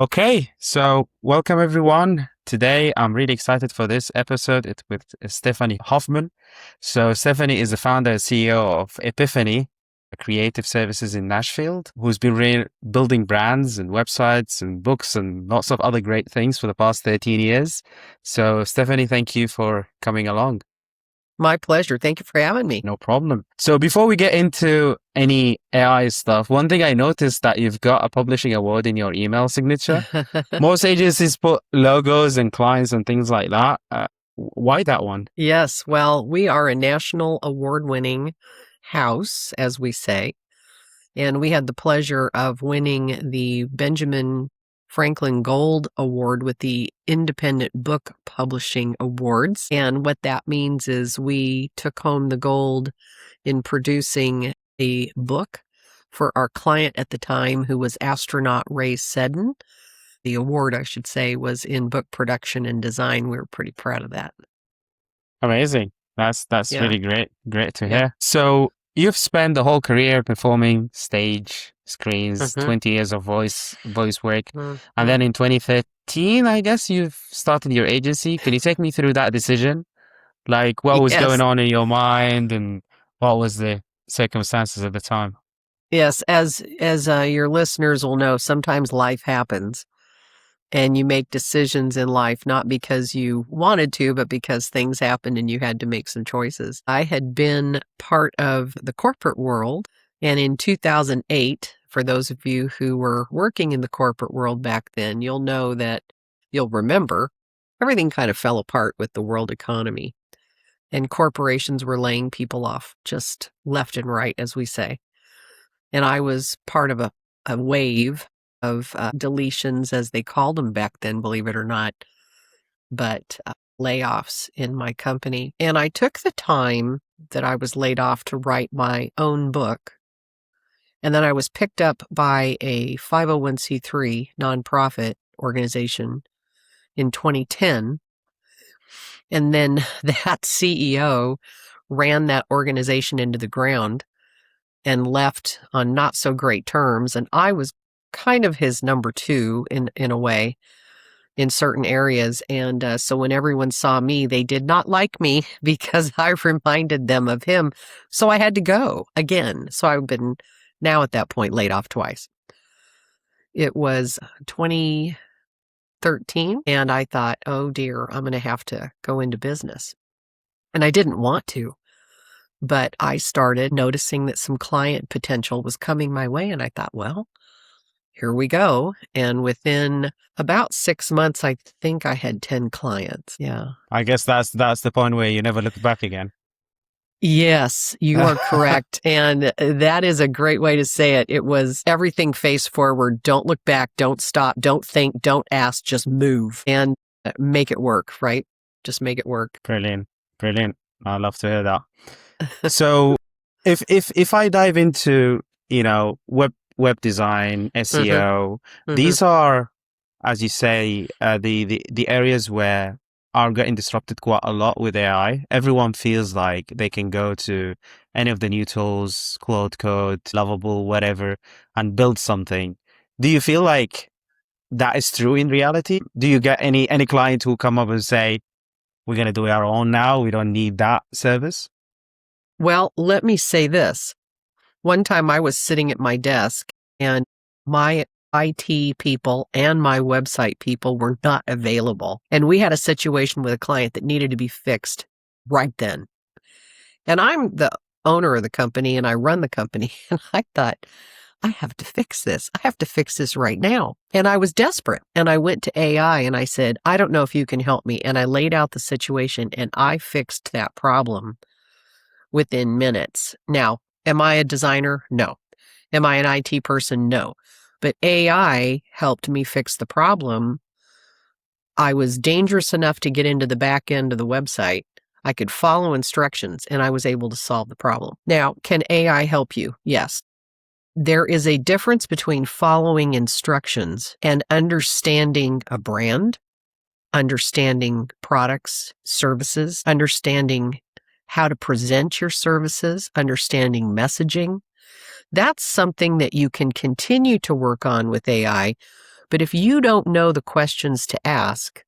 Okay, so welcome everyone. Today I'm really excited for this episode. It's with Stephanie Huffman. So Stephanie is the founder and CEO of Epiphany, a creative services in Nashville, who's been building brands and websites and books and lots of other great things for the past 13 years. So Stephanie, thank you for coming along. My pleasure. Thank you for having me. No problem. So before we get into any AI stuff, one thing I noticed that you've got a publishing award in your email signature. Most agencies put logos and clients and things like that. Why that one? Yes, well, we are a national award-winning house, as we say, and we had the pleasure of winning the Benjamin Franklin Gold Award with the Independent Book Publishing Awards. And what that means is we took home the gold in producing a book for our client at the time, who was astronaut Ray Seddon. The award, I should say, was in book production and design. We were pretty proud of that. Amazing. That's Yeah. really great. Great to Yeah. hear. So you've spent the whole career performing stage, screens, Mhm. 20 years of voice work. Mhm. And then in 2013, I guess you've started your agency. Can you take me through that decision? Like what was going Yes. on in your mind and what was the circumstances at the time? Yes, as your listeners will know, sometimes life happens and you make decisions in life not because you wanted to, but because things happened and you had to make some choices. I had been part of the corporate world, and in 2008, for those of you who were working in the corporate world back then, you'll remember everything kind of fell apart with the world economy, and corporations were laying people off just left and right, as we say. And I was part of a wave of deletions, as they called them back then, believe it or not, but layoffs in my company. And I took the time that I was laid off to write my own book. And then I was picked up by a 501c3 nonprofit organization in 2010. And then that CEO ran that organization into the ground and left on not so great terms. And I was kind of his number two in a way in certain areas. And so when everyone saw me, they did not like me because I reminded them of him. So I had to go again. So I've been now at that point laid off twice. It was 2013, and I thought, oh dear, I'm going to have to go into business. And I didn't want to. But I started noticing that some client potential was coming my way, and I thought, well, here we go. And within about 6 months, I think I had 10 clients. Yeah. I guess that's the point where you never look back again. Yes, you are correct. And that is a great way to say it. It was everything face forward. Don't look back. Don't stop. Don't think. Don't ask. Just move and make it work, right? Just make it work. Brilliant. Brilliant. I love to hear that. So if I dive into, web design, SEO, these are, as you say, the areas where are getting disrupted quite a lot with AI. Everyone feels like they can go to any of the new tools, Claude Code, Lovable, whatever, and build something. Do you feel like that is true in reality? Do you get any client who come up and say, we're going to do our own now, we don't need that service? Well, let me say this. One time I was sitting at my desk and my IT people and my website people were not available. And we had a situation with a client that needed to be fixed right then. And I'm the owner of the company and I run the company. And I thought, I have to fix this. I have to fix this right now. And I was desperate. And I went to AI and I said, I don't know if you can help me. And I laid out the situation and I fixed that problem within minutes. Now, am I a designer? No. Am I an IT person? No. But AI helped me fix the problem. I was dangerous enough to get into the back end of the website. I could follow instructions and I was able to solve the problem. Now, can AI help you? Yes. There is a difference between following instructions and understanding a brand, understanding products, services, understanding how to present your services, understanding messaging. That's something that you can continue to work on with AI, But if you don't know the questions to ask,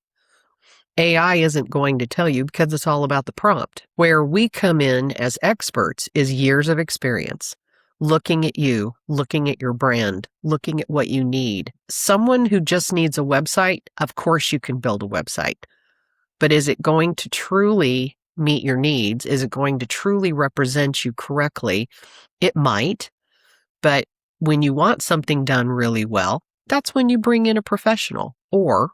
AI isn't going to tell you because it's all about the prompt. Where we come in as experts is years of experience, looking at you, looking at your brand, looking at what you need. Someone who just needs a website, of course you can build a website. But is it going to truly meet your needs? Is it going to truly represent you correctly? It might, but when you want something done really well, that's when you bring in a professional. Or,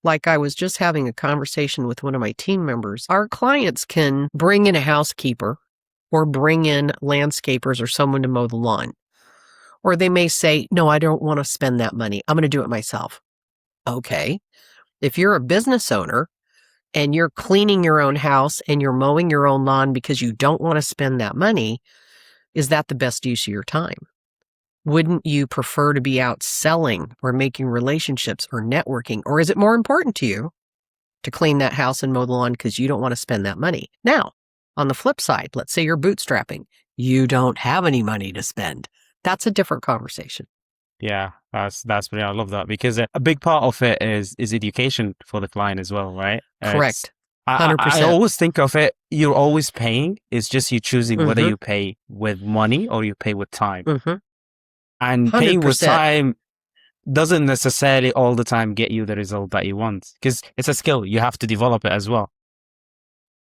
like I was just having a conversation with one of my team members, our clients can bring in a housekeeper or bring in landscapers or someone to mow the lawn. Or they may say, no, I don't want to spend that money. I'm going to do it myself. Okay. If you're a business owner and you're cleaning your own house and you're mowing your own lawn because you don't want to spend that money, is that the best use of your time? Wouldn't you prefer to be out selling or making relationships or networking? Or is it more important to you to clean that house and mow the lawn because you don't want to spend that money? Now, on the flip side, let's say you're bootstrapping. You don't have any money to spend. That's a different conversation. Yeah, that's brilliant. I love that because a big part of it is education for the client as well, right? Correct. I 100%. always think of it, you're always paying. It's just you choosing whether you pay with money or you pay with time. And paying with 100%. time doesn't necessarily all the time get you the result that you want because it's a skill. You have to develop it as well.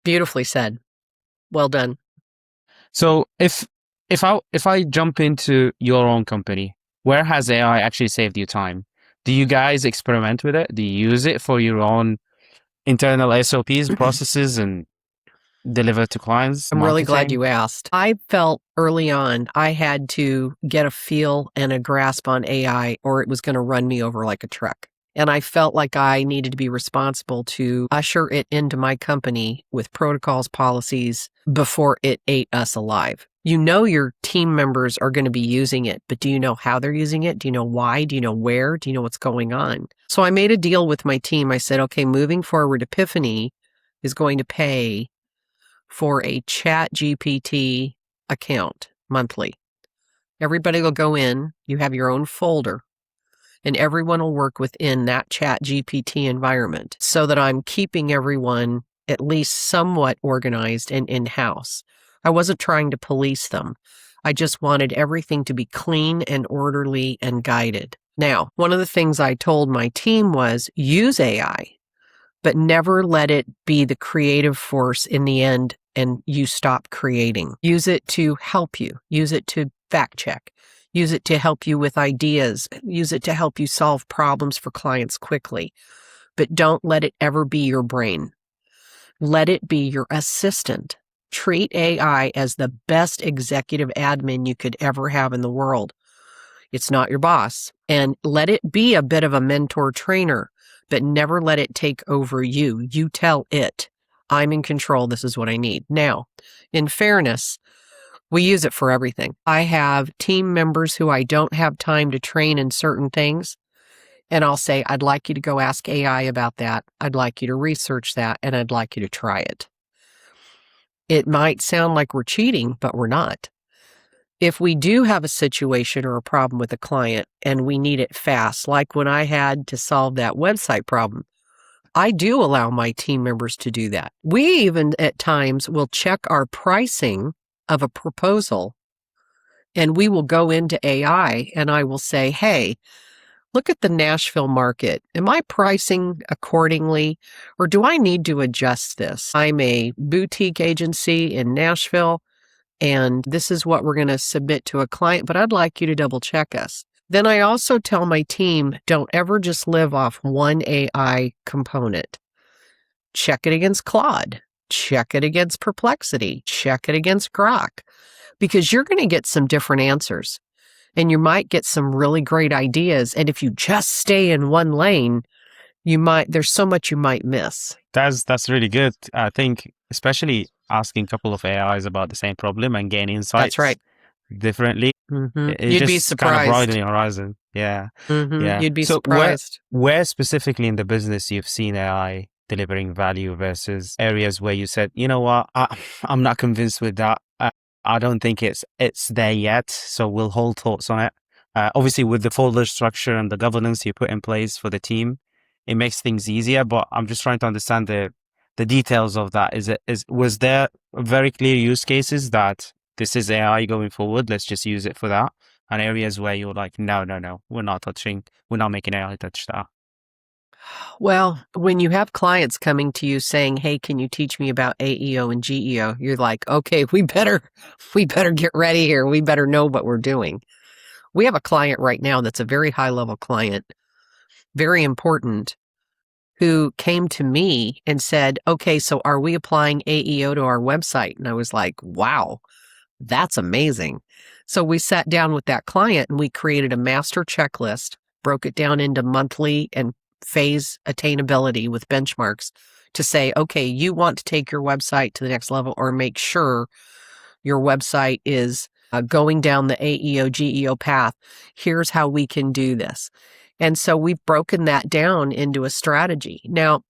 Beautifully said. Well done. So if I jump into your own company, where has AI actually saved you time? Do you guys experiment with it? Do you use it for your own internal SOPs, processes, and deliver to clients? I'm really glad you asked. I felt early on I had to get a feel and a grasp on AI or it was going to run me over like a truck. And I felt like I needed to be responsible to usher it into my company with protocols, policies before it ate us alive. You know your team members are going to be using it, but do you know how they're using it? Do you know why? Do you know where? Do you know what's going on? So I made a deal with my team. I said, okay, moving forward, Epiphany is going to pay for a Chat GPT account monthly. Everybody will go in, you have your own folder, and everyone will work within that Chat GPT environment so that I'm keeping everyone at least somewhat organized and in-house. I wasn't trying to police them. I just wanted everything to be clean and orderly and guided. Now, one of the things I told my team was use AI, but never let it be the creative force in the end and you stop creating. Use it to help you. Use it to fact check. Use it to help you with ideas. Use it to help you solve problems for clients quickly. But don't let it ever be your brain. Let it be your assistant. Treat AI as the best executive admin you could ever have in the world. It's not your boss. And let it be a bit of a mentor trainer, but never let it take over you. You tell it, I'm in control. This is what I need. Now, in fairness, we use it for everything. I have team members who I don't have time to train in certain things. And I'll say, I'd like you to go ask AI about that. I'd like you to research that. And I'd like you to try it. It might sound like we're cheating, but we're not. If we do have a situation or a problem with a client and we need it fast, like when I had to solve that website problem, I do allow my team members to do that. We even at times will check our pricing of a proposal and we will go into AI and I will say, hey, look at the Nashville market. Am I pricing accordingly or do I need to adjust this? I'm a boutique agency in Nashville and this is what we're going to submit to a client, but I'd like you to double check us. Then I also tell my team, don't ever just live off one AI component. Check it against Claude. Check it against Perplexity. Check it against Grok. Because you're going to get some different answers. And you might get some really great ideas. And if you just stay in one lane, there's so much you might miss. That's really good. I think especially asking a couple of AIs about the same problem and getting insights. That's right. Differently. You'd be surprised. Kind of broadening your horizon. Yeah. Yeah. You'd be surprised. Where specifically in the business you've seen AI delivering value versus areas where you said, you know what, I'm not convinced with that. I don't think it's there yet. So we'll hold thoughts on it Obviously, with the folder structure and the governance you put in place for the team, it makes things easier. But I'm just trying to understand the details of that. Was there very clear use cases that this is AI going forward? Let's just use it for that. And areas where you're like, no, we're not making AI touch that. Well, when you have clients coming to you saying, "Hey, can you teach me about AEO and GEO?" You're like, "Okay, we better get ready here. We better know what we're doing." We have a client right now that's a very high-level client, very important, who came to me and said, "Okay, so are we applying AEO to our website?" And I was like, "Wow, that's amazing." So we sat down with that client and we created a master checklist, broke it down into monthly and phase attainability with benchmarks to say, okay, you want to take your website to the next level or make sure your website is going down the AEO, GEO path. Here's how we can do this. And so we've broken that down into a strategy. Now,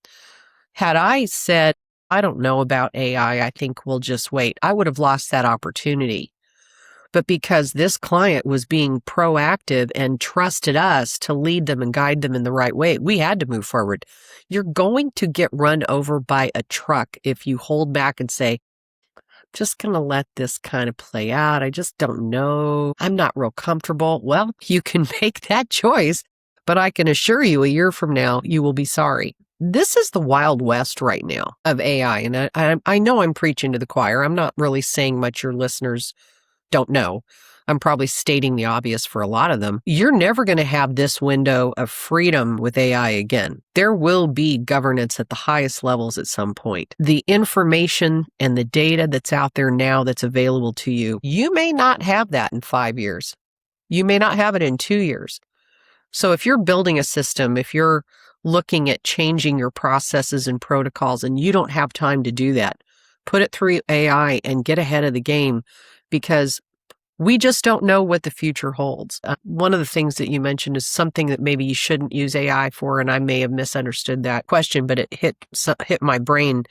had I said, I don't know about AI, I think we'll just wait, I would have lost that opportunity. But because this client was being proactive and trusted us to lead them and guide them in the right way, we had to move forward. You're going to get run over by a truck if you hold back and say, just going to let this kind of play out. I just don't know. I'm not real comfortable. Well, you can make that choice, but I can assure you a year from now, you will be sorry. This is the Wild West right now of AI. And I know I'm preaching to the choir. I'm not really saying much your listeners don't know. I'm probably stating the obvious for a lot of them. You're never going to have this window of freedom with AI again. There will be governance at the highest levels at some point. The information and the data that's out there now that's available to you, you may not have that in 5 years. You may not have it in 2 years. So if you're building a system, if you're looking at changing your processes and protocols and you don't have time to do that, put it through AI and get ahead of the game, because we just don't know what the future holds. One of the things that you mentioned is something that maybe you shouldn't use AI for, and I may have misunderstood that question, but it hit my brain.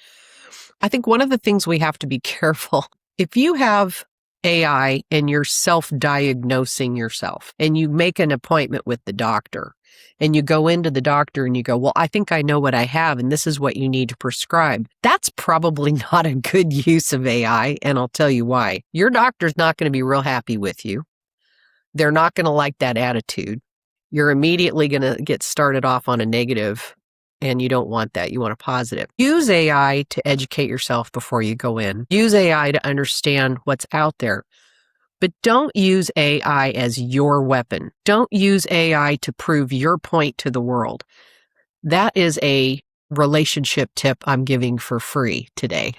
I think one of the things we have to be careful, if you have AI and you're self-diagnosing yourself and you make an appointment with the doctor and you go into the doctor and you go, well, I think I know what I have and this is what you need to prescribe. That's probably not a good use of AI, and I'll tell you why. Your doctor's not going to be real happy with you. They're not going to like that attitude. You're immediately going to get started off on a negative, and you don't want that. You want a positive. Use AI to educate yourself before you go in. Use AI to understand what's out there. But don't use AI as your weapon. Don't use AI to prove your point to the world. That is a relationship tip I'm giving for free today.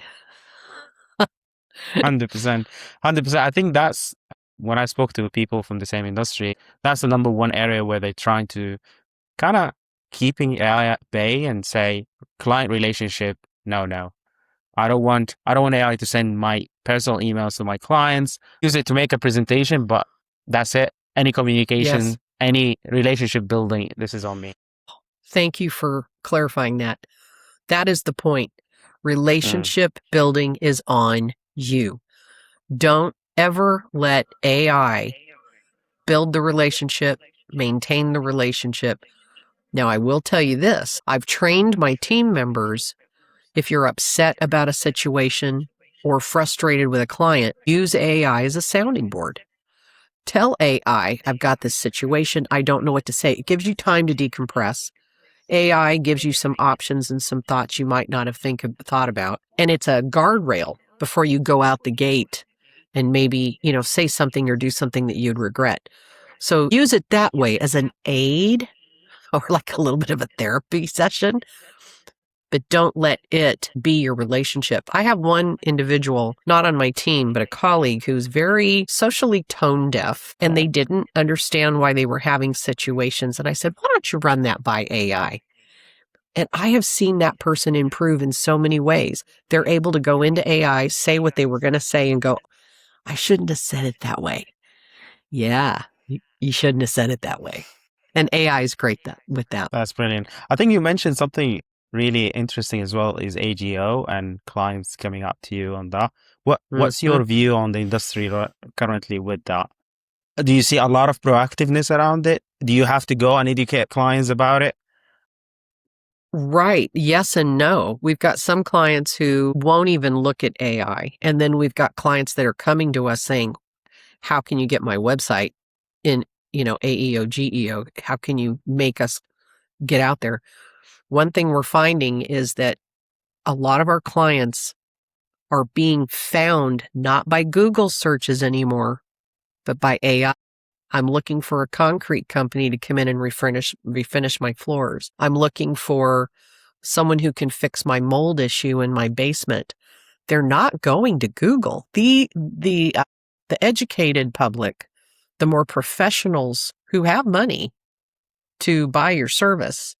100%. 100%. I think that's when I spoke to people from the same industry, that's the number one area where they're trying to kind of keeping AI at bay and say client relationship, no. I don't want AI to send my personal emails to my clients. Use it to make a presentation, but that's it. Any communication, Yes. any relationship building, this is on me. Thank you for clarifying that. That is the point. Relationship building is on you. Don't ever let AI build the relationship, maintain the relationship. Now, I will tell you this. I've trained my team members, if you're upset about a situation or frustrated with a client, use AI as a sounding board. Tell AI, I've got this situation. I don't know what to say. It gives you time to decompress. AI gives you some options and some thoughts you might not have thought about. And it's a guardrail before you go out the gate and maybe, say something or do something that you'd regret. So use it that way as an aid or like a little bit of a therapy session, but don't let it be your relationship. I have one individual, not on my team, but a colleague who's very socially tone deaf, and they didn't understand why they were having situations. And I said, why don't you run that by AI? And I have seen that person improve in so many ways. They're able to go into AI, say what they were going to say, and go, I shouldn't have said it that way. Yeah, you shouldn't have said it that way. And AI is great with that. That's brilliant. I think you mentioned something really interesting as well is AGO and clients coming up to you on that. What's your view on the industry currently with that? Do you see a lot of proactiveness around it? Do you have to go and educate clients about it? Right. Yes and no. We've got some clients who won't even look at AI. And then we've got clients that are coming to us saying, how can you get my website in, AEO, GEO? How can you make us get out there? One thing we're finding is that a lot of our clients are being found not by Google searches anymore, but by AI. I'm looking for a concrete company to come in and refinish my floors. I'm looking for someone who can fix my mold issue in my basement. They're not going to Google. The educated public, the more professionals who have money to buy your service,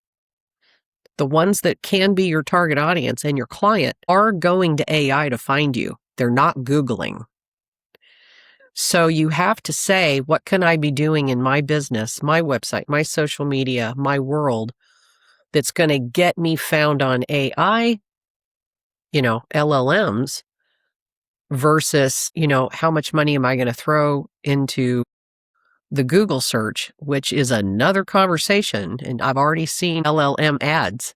the ones that can be your target audience and your client, are going to AI to find you. They're not Googling. So you have to say, what can I be doing in my business, my website, my social media, my world that's going to get me found on AI, LLMs, versus, how much money am I going to throw into the Google search, which is another conversation. And I've already seen LLM ads,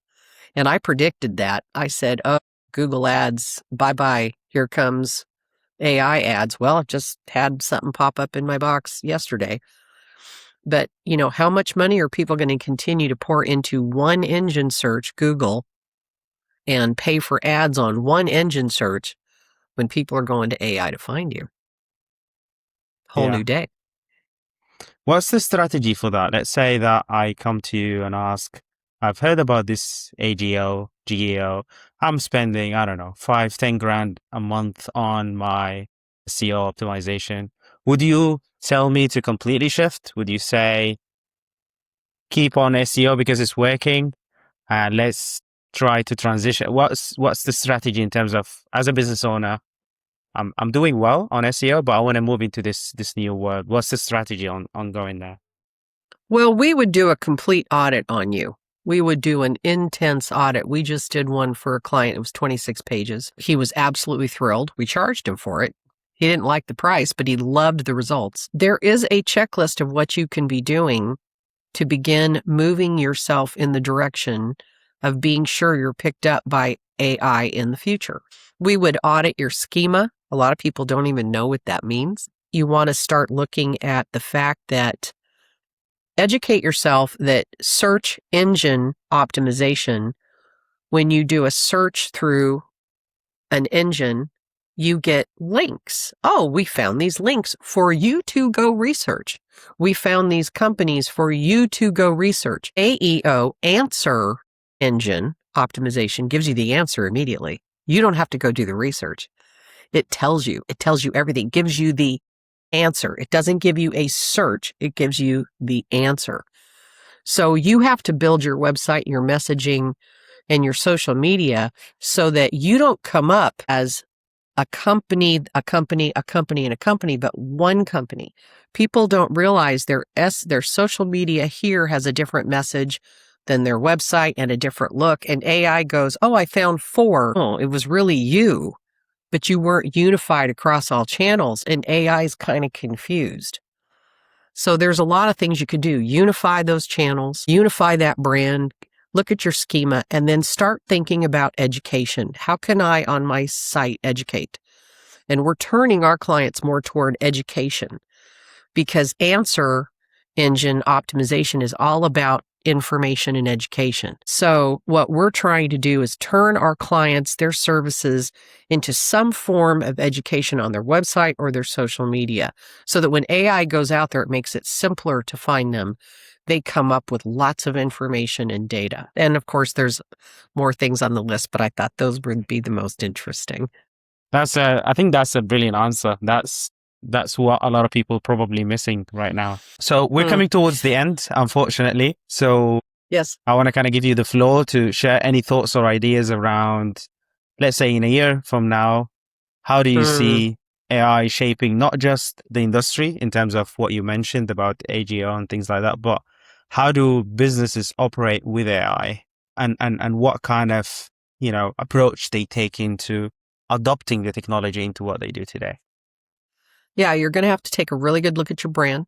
and I predicted that. I said, oh, Google ads, bye-bye, here comes AI ads. Well, I just had something pop up in my box yesterday. But, how much money are people going to continue to pour into one engine search, Google, and pay for ads on one engine search when people are going to AI to find you? Whole Yeah. new day. What's the strategy for that? Let's say that I come to you and ask, I've heard about this AGO, GEO. I'm spending, I don't know, 5-10 grand a month on my SEO optimization. Would you tell me to completely shift? Would you say, keep on SEO because it's working, and let's try to transition? What's the strategy in terms of, as a business owner, I'm doing well on SEO, but I want to move into this new world. What's the strategy on going there? Well, we would do a complete audit on you. We would do an intense audit. We just did one for a client. It was 26 pages. He was absolutely thrilled. We charged him for it. He didn't like the price, but he loved the results. There is a checklist of what you can be doing to begin moving yourself in the direction of being sure you're picked up by AI in the future. We would audit your schema. A lot of people don't even know what that means. You want to start looking at the fact that educate yourself that search engine optimization, when you do a search through an engine, you get links. Oh, we found these links for you to go research. We found these companies for you to go research. AEO, answer engine optimization, gives you the answer immediately. You don't have to go do the research. It tells you everything, gives you the answer. It doesn't give you a search, it gives you the answer. So you have to build your website, your messaging, and your social media so that you don't come up as a company, and a company, but one company. People don't realize their social media here has a different message than their website and a different look. And AI goes, oh, I found 4. Oh, it was really you, but you weren't unified across all channels, and AI is kind of confused. So there's a lot of things you could do. Unify those channels, unify that brand, look at your schema, and then start thinking about education. How can I, on my site, educate? And we're turning our clients more toward education, because answer engine optimization is all about information and education. So what we're trying to do is turn our clients, their services, into some form of education on their website or their social media, so that when AI goes out there, it makes it simpler to find them. They come up with lots of information and data. And of course, there's more things on the list, but I thought those would be the most interesting. I think that's a brilliant answer. That's what a lot of people probably missing right now. So we're coming towards the end, unfortunately. So yes, I want to kind of give you the floor to share any thoughts or ideas around, let's say in a year from now, how do you see AI shaping not just the industry in terms of what you mentioned about AGO and things like that, but how do businesses operate with AI, and what kind of, approach they take into adopting the technology into what they do today? Yeah, you're going to have to take a really good look at your brand.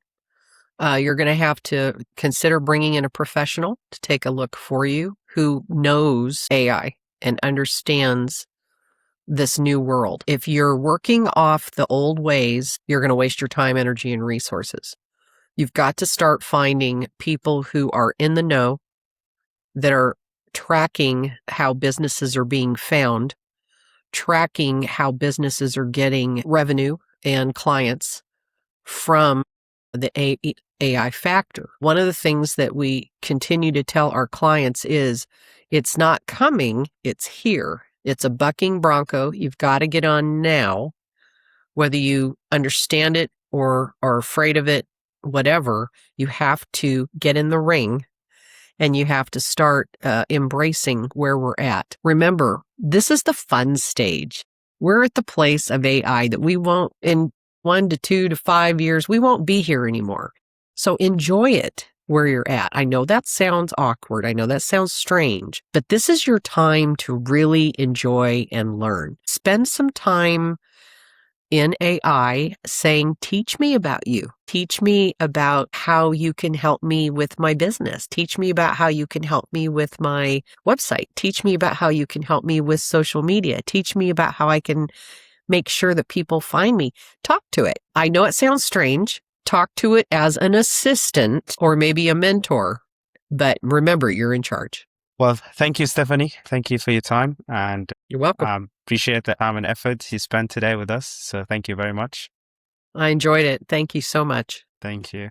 You're going to have to consider bringing in a professional to take a look for you who knows AI and understands this new world. If you're working off the old ways, you're going to waste your time, energy, and resources. You've got to start finding people who are in the know, that are tracking how businesses are being found, tracking how businesses are getting revenue and clients from the AI factor. One of the things that we continue to tell our clients is it's not coming, it's here. It's a bucking bronco. You've got to get on now, whether you understand it or are afraid of it, whatever. You have to get in the ring and you have to start embracing where we're at. Remember, this is the fun stage. We're at the place of AI that we won't, in 1 to 2 to 5 years, we won't be here anymore. So enjoy it where you're at. I know that sounds awkward. I know that sounds strange, but this is your time to really enjoy and learn. Spend some time in AI saying, teach me about you. Teach me about how you can help me with my business. Teach me about how you can help me with my website. Teach me about how you can help me with social media. Teach me about how I can make sure that people find me. Talk to it. I know it sounds strange. Talk to it as an assistant or maybe a mentor, but remember, you're in charge. Well, thank you, Stephanie. Thank you for your time, and You're welcome. Appreciate the time and effort you spent today with us. So thank you very much. I enjoyed it. Thank you so much. Thank you.